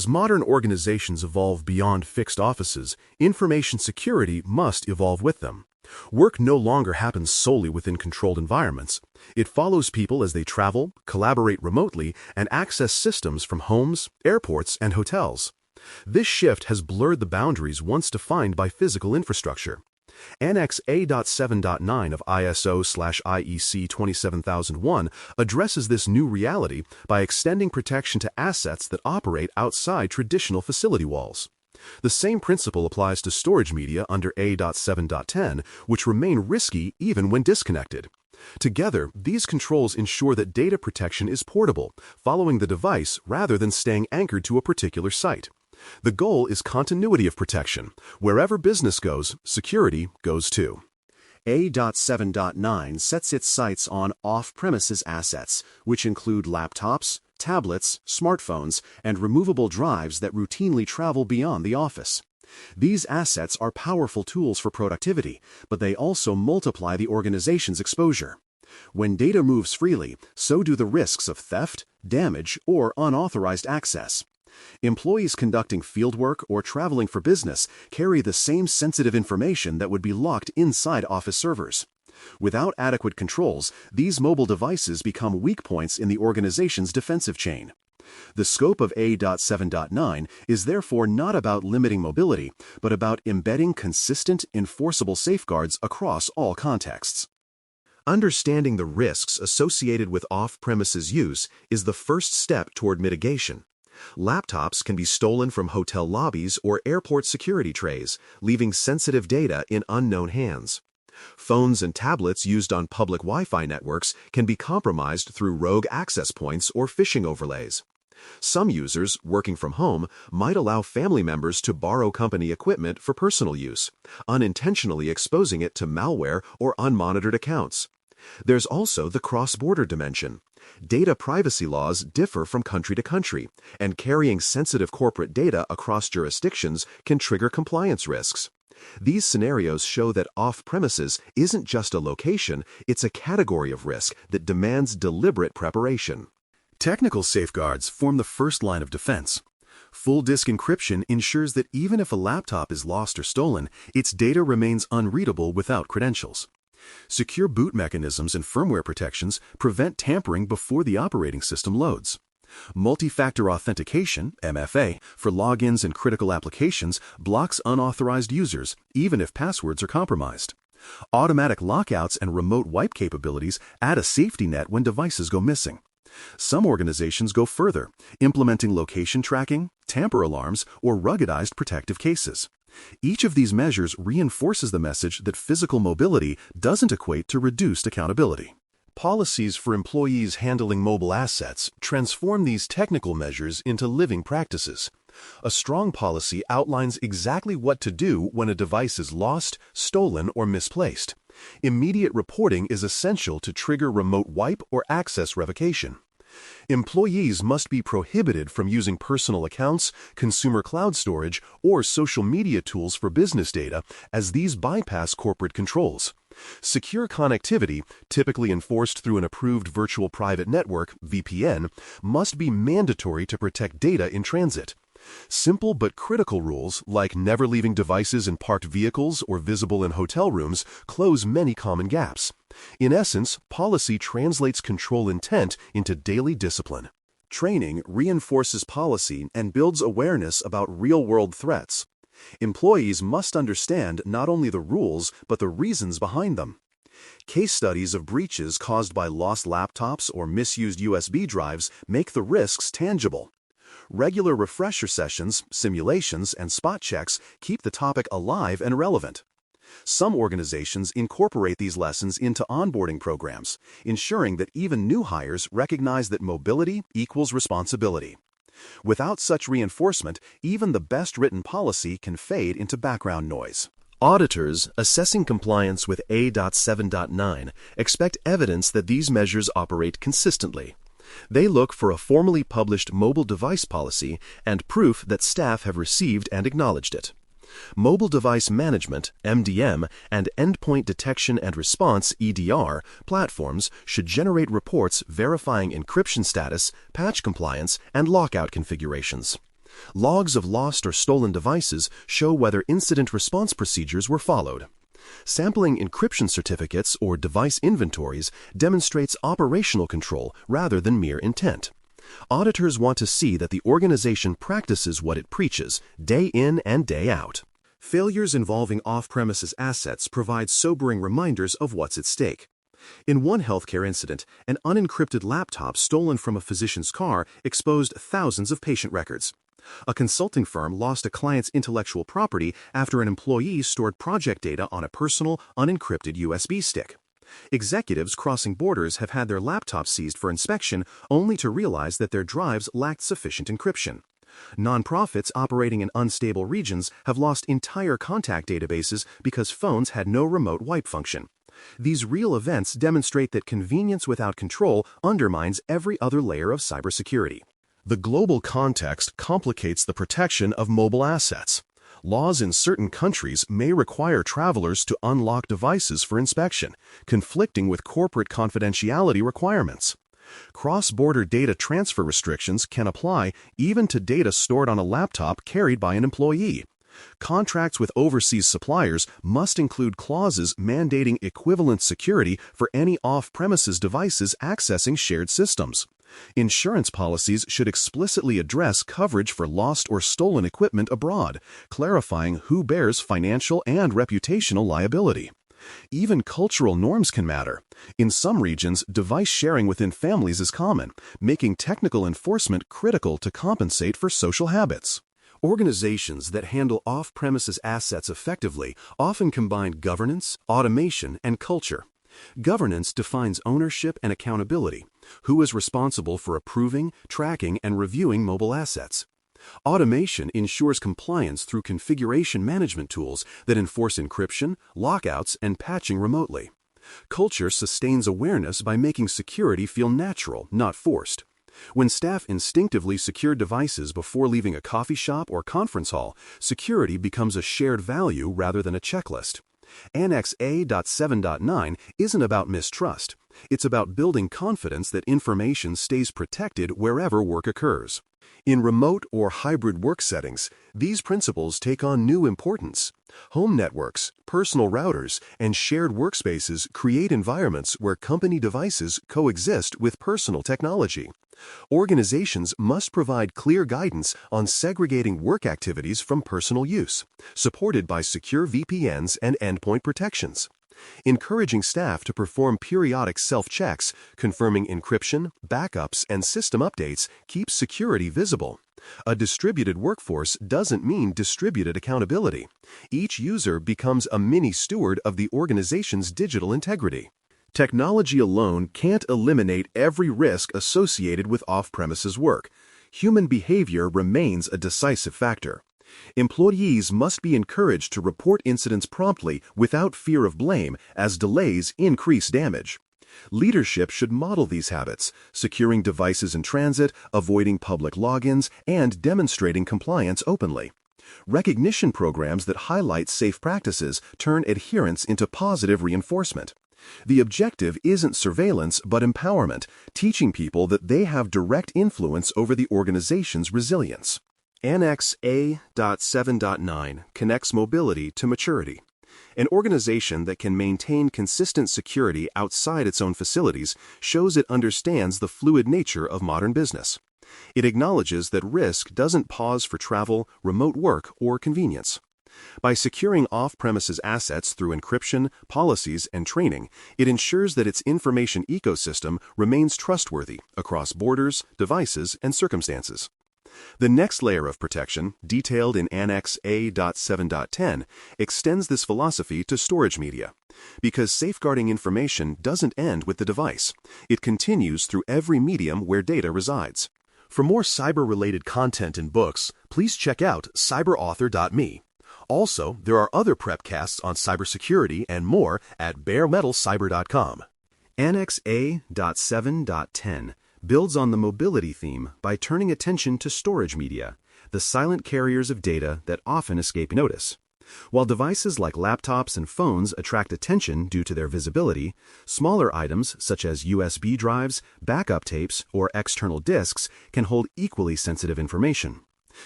As modern organizations evolve beyond fixed offices, information security must evolve with them. Work no longer happens solely within controlled environments. It follows people as they travel, collaborate remotely, and access systems from homes, airports, and hotels. This shift has blurred the boundaries once defined by physical infrastructure. Annex A.7.9 of ISO/IEC 27001 addresses this new reality by extending protection to assets that operate outside traditional facility walls. The same principle applies to storage media under A.7.10, which remain risky even when disconnected. Together, these controls ensure that data protection is portable, following the device rather than staying anchored to a particular site. The goal is continuity of protection. Wherever business goes, security goes too. A.7.9 sets its sights on off-premises assets, which include laptops, tablets, smartphones, and removable drives that routinely travel beyond the office. These assets are powerful tools for productivity, but they also multiply the organization's exposure. When data moves freely, so do the risks of theft, damage, or unauthorized access. Employees conducting fieldwork or traveling for business carry the same sensitive information that would be locked inside office servers. Without adequate controls, these mobile devices become weak points in the organization's defensive chain. The scope of A.7.9 is therefore not about limiting mobility, but about embedding consistent, enforceable safeguards across all contexts. Understanding the risks associated with off-premises use is the first step toward mitigation. Laptops can be stolen from hotel lobbies or airport security trays, leaving sensitive data in unknown hands. Phones and tablets used on public Wi-Fi networks can be compromised through rogue access points or phishing overlays. Some users, working from home, might allow family members to borrow company equipment for personal use, unintentionally exposing it to malware or unmonitored accounts. There's also the cross-border dimension. Data privacy laws differ from country to country, and carrying sensitive corporate data across jurisdictions can trigger compliance risks. These scenarios show that off-premises isn't just a location, it's a category of risk that demands deliberate preparation. Technical safeguards form the first line of defense. Full disk encryption ensures that even if a laptop is lost or stolen, its data remains unreadable without credentials. Secure boot mechanisms and firmware protections prevent tampering before the operating system loads. Multi-factor authentication, MFA, for logins and critical applications blocks unauthorized users, even if passwords are compromised. Automatic lockouts and remote wipe capabilities add a safety net when devices go missing. Some organizations go further, implementing location tracking, tamper alarms, or ruggedized protective cases. Each of these measures reinforces the message that physical mobility doesn't equate to reduced accountability. Policies for employees handling mobile assets transform these technical measures into living practices. A strong policy outlines exactly what to do when a device is lost, stolen, or misplaced. Immediate reporting is essential to trigger remote wipe or access revocation. Employees must be prohibited from using personal accounts, consumer cloud storage, or social media tools for business data, as these bypass corporate controls. Secure connectivity, typically enforced through an approved virtual private network, VPN, must be mandatory to protect data in transit. Simple but critical rules, like never leaving devices in parked vehicles or visible in hotel rooms, close many common gaps. In essence, policy translates control intent into daily discipline. Training reinforces policy and builds awareness about real-world threats. Employees must understand not only the rules, but the reasons behind them. Case studies of breaches caused by lost laptops or misused USB drives make the risks tangible. Regular refresher sessions, simulations, and spot checks keep the topic alive and relevant. Some organizations incorporate these lessons into onboarding programs, ensuring that even new hires recognize that mobility equals responsibility. Without such reinforcement, even the best-written policy can fade into background noise. Auditors assessing compliance with A.7.9 expect evidence that these measures operate consistently. They look for a formally published mobile device policy and proof that staff have received and acknowledged it. Mobile Device Management, MDM, and Endpoint Detection and Response, EDR, platforms should generate reports verifying encryption status, patch compliance, and lockout configurations. Logs of lost or stolen devices show whether incident response procedures were followed. Sampling encryption certificates or device inventories demonstrates operational control rather than mere intent. Auditors want to see that the organization practices what it preaches, day in and day out. Failures involving off-premises assets provide sobering reminders of what's at stake. In one healthcare incident, an unencrypted laptop stolen from a physician's car exposed thousands of patient records. A consulting firm lost a client's intellectual property after an employee stored project data on a personal, unencrypted USB stick. Executives crossing borders have had their laptops seized for inspection only to realize that their drives lacked sufficient encryption. Nonprofits operating in unstable regions have lost entire contact databases because phones had no remote wipe function. These real events demonstrate that convenience without control undermines every other layer of cybersecurity. The global context complicates the protection of mobile assets. Laws in certain countries may require travelers to unlock devices for inspection, conflicting with corporate confidentiality requirements. Cross-border data transfer restrictions can apply even to data stored on a laptop carried by an employee. Contracts with overseas suppliers must include clauses mandating equivalent security for any off-premises devices accessing shared systems. Insurance policies should explicitly address coverage for lost or stolen equipment abroad, clarifying who bears financial and reputational liability. Even cultural norms can matter. In some regions, device sharing within families is common, making technical enforcement critical to compensate for social habits. Organizations that handle off-premises assets effectively often combine governance, automation, and culture. Governance defines ownership and accountability. Who is responsible for approving, tracking, and reviewing mobile assets? Automation ensures compliance through configuration management tools that enforce encryption, lockouts, and patching remotely. Culture sustains awareness by making security feel natural, not forced. When staff instinctively secure devices before leaving a coffee shop or conference hall, security becomes a shared value rather than a checklist. Annex A.7.9 isn't about mistrust. It's about building confidence that information stays protected wherever work occurs. In remote or hybrid work settings, these principles take on new importance. Home networks, personal routers, and shared workspaces create environments where company devices coexist with personal technology. Organizations must provide clear guidance on segregating work activities from personal use, supported by secure VPNs and endpoint protections. Encouraging staff to perform periodic self-checks, confirming encryption, backups, and system updates keeps security visible. A distributed workforce doesn't mean distributed accountability. Each user becomes a mini-steward of the organization's digital integrity. Technology alone can't eliminate every risk associated with off-premises work. Human behavior remains a decisive factor. Employees must be encouraged to report incidents promptly without fear of blame, as delays increase damage. Leadership should model these habits, securing devices in transit, avoiding public logins, and demonstrating compliance openly. Recognition programs that highlight safe practices turn adherence into positive reinforcement. The objective isn't surveillance but empowerment, teaching people that they have direct influence over the organization's resilience. Annex A.7.9 connects mobility to maturity. An organization that can maintain consistent security outside its own facilities shows it understands the fluid nature of modern business. It acknowledges that risk doesn't pause for travel, remote work, or convenience. By securing off-premises assets through encryption, policies, and training, it ensures that its information ecosystem remains trustworthy across borders, devices, and circumstances. The next layer of protection, detailed in Annex A.7.10, extends this philosophy to storage media. Because safeguarding information doesn't end with the device. It continues through every medium where data resides. For more cyber-related content and books, please check out cyberauthor.me. Also, there are other prepcasts on cybersecurity and more at baremetalcyber.com. Annex A.7.10 builds on the mobility theme by turning attention to storage media, the silent carriers of data that often escape notice. While devices like laptops and phones attract attention due to their visibility, smaller items such as USB drives, backup tapes, or external disks can hold equally sensitive information.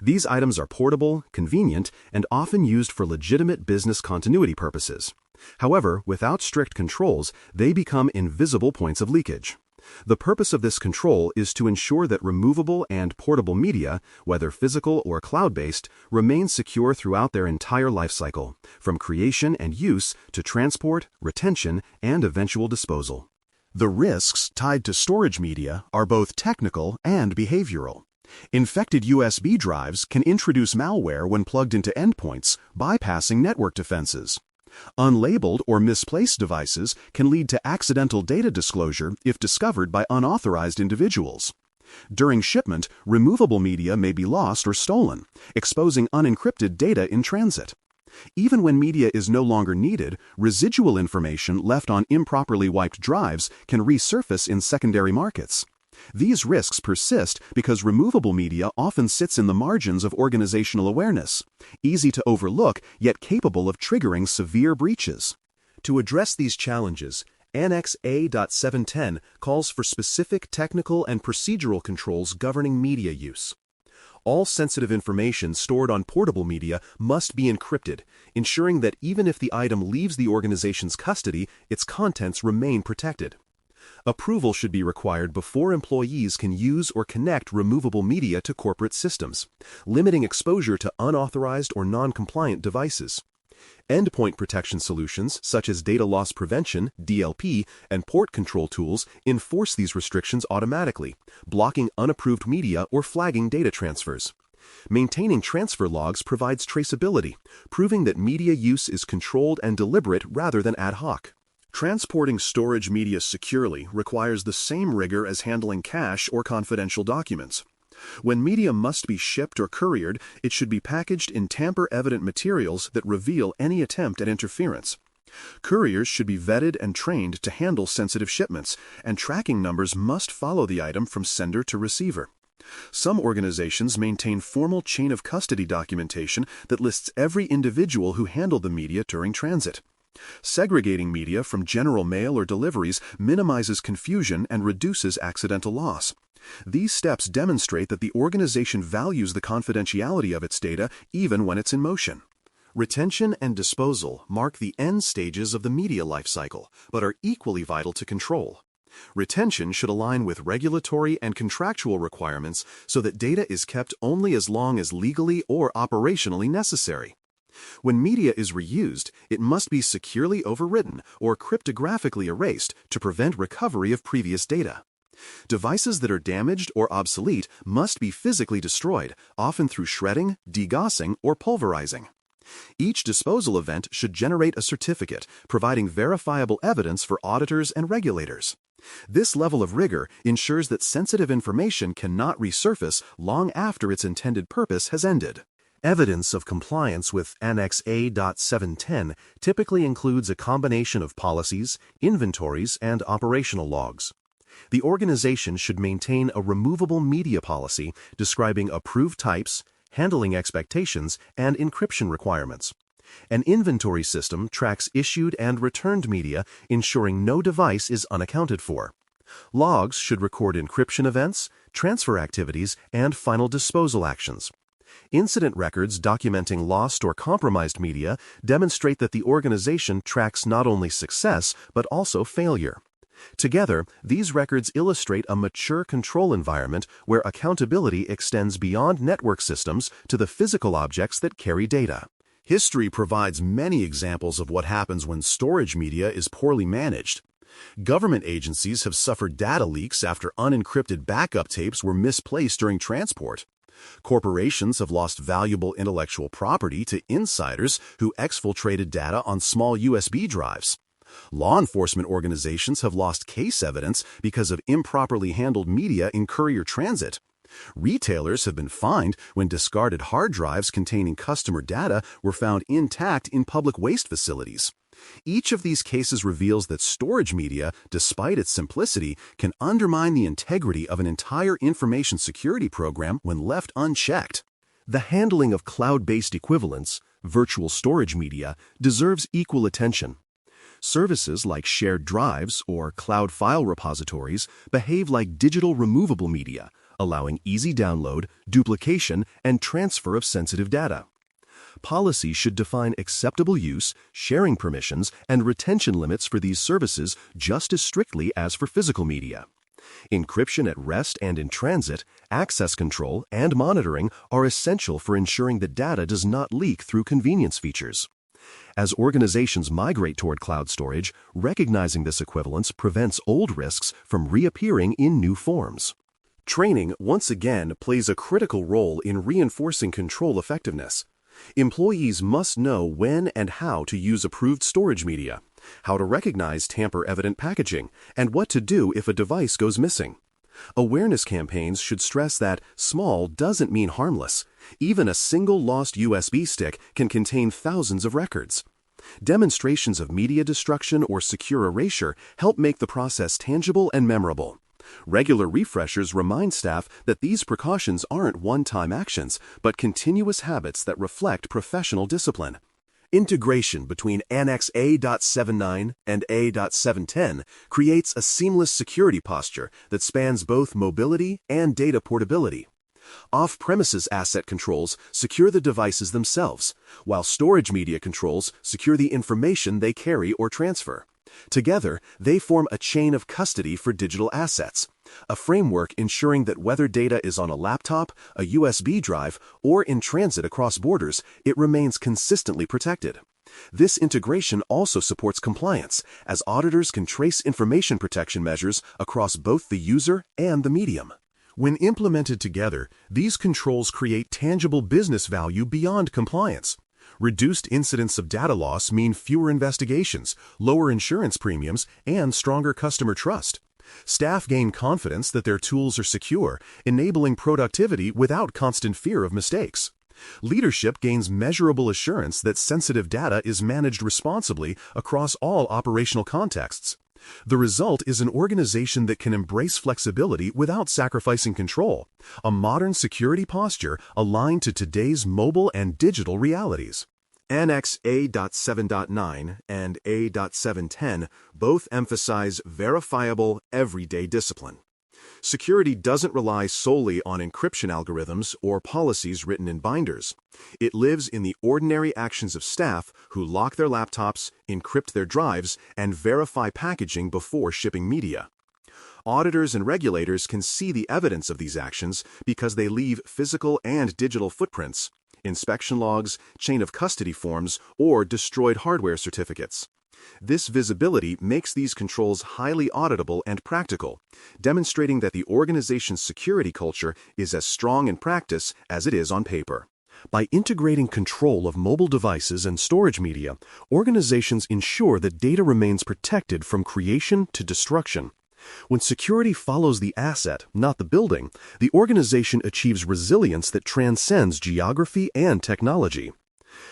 These items are portable, convenient, and often used for legitimate business continuity purposes. However, without strict controls, they become invisible points of leakage. The purpose of this control is to ensure that removable and portable media, whether physical or cloud-based, remain secure throughout their entire life cycle, from creation and use to transport, retention, and eventual disposal. The risks tied to storage media are both technical and behavioral. Infected USB drives can introduce malware when plugged into endpoints, bypassing network defenses. Unlabeled or misplaced devices can lead to accidental data disclosure if discovered by unauthorized individuals. During shipment, removable media may be lost or stolen, exposing unencrypted data in transit. Even when media is no longer needed, residual information left on improperly wiped drives can resurface in secondary markets. These risks persist because removable media often sits in the margins of organizational awareness, easy to overlook yet capable of triggering severe breaches. To address these challenges, Annex A.7.10 calls for specific technical and procedural controls governing media use. All sensitive information stored on portable media must be encrypted, ensuring that even if the item leaves the organization's custody, its contents remain protected. Approval should be required before employees can use or connect removable media to corporate systems, limiting exposure to unauthorized or non-compliant devices. Endpoint protection solutions such as data loss prevention, DLP, and port control tools enforce these restrictions automatically, blocking unapproved media or flagging data transfers. Maintaining transfer logs provides traceability, proving that media use is controlled and deliberate rather than ad hoc. Transporting storage media securely requires the same rigor as handling cache or confidential documents. When media must be shipped or couriered, it should be packaged in tamper-evident materials that reveal any attempt at interference. Couriers should be vetted and trained to handle sensitive shipments, and tracking numbers must follow the item from sender to receiver. Some organizations maintain formal chain of custody documentation that lists every individual who handled the media during transit. Segregating media from general mail or deliveries minimizes confusion and reduces accidental loss. These steps demonstrate that the organization values the confidentiality of its data even when it's in motion. Retention and disposal mark the end stages of the media life cycle, but are equally vital to control. Retention should align with regulatory and contractual requirements so that data is kept only as long as legally or operationally necessary. When media is reused, it must be securely overwritten or cryptographically erased to prevent recovery of previous data. Devices that are damaged or obsolete must be physically destroyed, often through shredding, degaussing, or pulverizing. Each disposal event should generate a certificate, providing verifiable evidence for auditors and regulators. This level of rigor ensures that sensitive information cannot resurface long after its intended purpose has ended. Evidence of compliance with Annex A.7.10 typically includes a combination of policies, inventories, and operational logs. The organization should maintain a removable media policy describing approved types, handling expectations, and encryption requirements. An inventory system tracks issued and returned media, ensuring no device is unaccounted for. Logs should record encryption events, transfer activities, and final disposal actions. Incident records documenting lost or compromised media demonstrate that the organization tracks not only success but also failure. Together, these records illustrate a mature control environment where accountability extends beyond network systems to the physical objects that carry data. History provides many examples of what happens when storage media is poorly managed. Government agencies have suffered data leaks after unencrypted backup tapes were misplaced during transport. Corporations have lost valuable intellectual property to insiders who exfiltrated data on small USB drives. Law enforcement organizations have lost case evidence because of improperly handled media in courier transit. Retailers have been fined when discarded hard drives containing customer data were found intact in public waste facilities. Each of these cases reveals that storage media, despite its simplicity, can undermine the integrity of an entire information security program when left unchecked. The handling of cloud-based equivalents, virtual storage media, deserves equal attention. Services like shared drives or cloud file repositories behave like digital removable media, allowing easy download, duplication, and transfer of sensitive data. Policy should define acceptable use, sharing permissions, and retention limits for these services just as strictly as for physical media. Encryption at rest and in transit, access control, and monitoring are essential for ensuring that data does not leak through convenience features. As organizations migrate toward cloud storage, recognizing this equivalence prevents old risks from reappearing in new forms. Training, once again, plays a critical role in reinforcing control effectiveness. Employees must know when and how to use approved storage media, how to recognize tamper-evident packaging, and what to do if a device goes missing. Awareness campaigns should stress that small doesn't mean harmless. Even a single lost USB stick can contain thousands of records. Demonstrations of media destruction or secure erasure help make the process tangible and memorable. Regular refreshers remind staff that these precautions aren't one-time actions, but continuous habits that reflect professional discipline. Integration between Annex A.7.9 and A.7.10 creates a seamless security posture that spans both mobility and data portability. Off-premises asset controls secure the devices themselves, while storage media controls secure the information they carry or transfer. Together, they form a chain of custody for digital assets, a framework ensuring that whether data is on a laptop, a USB drive, or in transit across borders, it remains consistently protected. This integration also supports compliance, as auditors can trace information protection measures across both the user and the medium. When implemented together, these controls create tangible business value beyond compliance. Reduced incidents of data loss mean fewer investigations, lower insurance premiums, and stronger customer trust. Staff gain confidence that their tools are secure, enabling productivity without constant fear of mistakes. Leadership gains measurable assurance that sensitive data is managed responsibly across all operational contexts. The result is an organization that can embrace flexibility without sacrificing control, a modern security posture aligned to today's mobile and digital realities. Annex A.7.9 and A.7.10 both emphasize verifiable, everyday discipline. Security doesn't rely solely on encryption algorithms or policies written in binders. It lives in the ordinary actions of staff who lock their laptops, encrypt their drives, and verify packaging before shipping media. Auditors and regulators can see the evidence of these actions because they leave physical and digital footprints, inspection logs, chain of custody forms, or destroyed hardware certificates. This visibility makes these controls highly auditable and practical, demonstrating that the organization's security culture is as strong in practice as it is on paper. By integrating control of mobile devices and storage media, organizations ensure that data remains protected from creation to destruction. When security follows the asset, not the building, the organization achieves resilience that transcends geography and technology.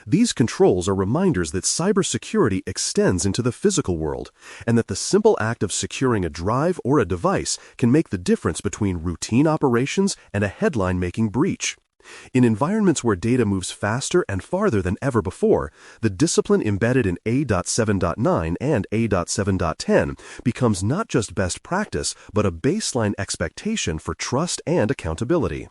These controls are reminders that cybersecurity extends into the physical world, and that the simple act of securing a drive or a device can make the difference between routine operations and a headline-making breach. In environments where data moves faster and farther than ever before, the discipline embedded in A.7.9 and A.7.10 becomes not just best practice, but a baseline expectation for trust and accountability.